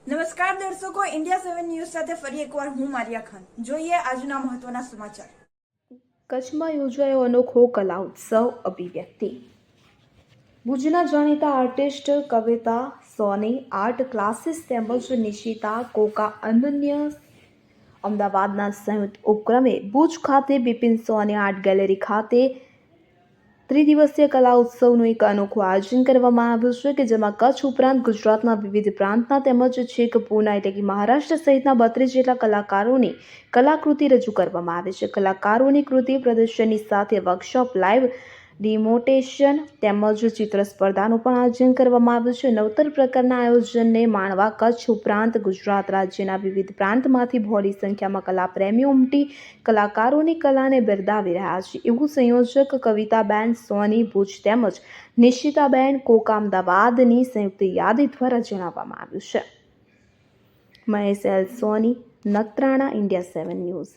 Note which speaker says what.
Speaker 1: નમસ્કાર દર્શકો, India 7 news સાથે ફરી એકવાર હું મારિયા ખાન. જોઈએ આજના મહત્વના સમાચાર.
Speaker 2: કચ્છમાં યોજાયો અનોખો કલા ઉત્સવ અભિવ્યક્તિ. ભુજના જાણીતા આર્ટિસ્ટ કવિતા સોની આર્ટ ક્લાસીસ તેમજ નિશિતા કોકા અનન્ય અમદાવાદના સંયુક્ત ઉપક્રમે ભુજ ખાતે બિપિન સોની આર્ટ ગેલેરી ખાતે ત્રિદિવસીય કલા ઉત્સવનું એક અનોખું આયોજન કરવામાં આવ્યું છે કે જેમાં કચ્છ ઉપરાંત ગુજરાતના વિવિધ પ્રાંતના તેમજ છેક પૂના એટલે કે મહારાષ્ટ્ર સહિતના 32 જેટલા કલાકારોની કલાકૃતિ રજૂ કરવામાં આવે છે. કલાકારોની કૃતિ પ્રદર્શનની સાથે વર્કશોપ, લાઇવ ડિમોન્સ્ટ્રેશન તેમજ ચિત્ર સ્પર્ધાનું પણ આયોજન કરવામાં આવ્યું છે. નવતર પ્રકારના આયોજનને માણવા કચ્છ ઉપરાંત ગુજરાત રાજ્યના વિવિધ પ્રાંતમાંથી બહોળી સંખ્યામાં કલાપ્રેમીઓ ઉમટી કલાકારોની કલાને બિરદાવી રહ્યા છે એવું સંયોજક કવિતાબેન સોની ભુજ તેમજ નિશિતાબેન કોકા અમદાવાદની સંયુક્ત યાદી દ્વારા જણાવવામાં આવ્યું છે. મહેશ એલ સોની, નખત્રાણા, ઇન્ડિયા 7 ન્યૂઝ.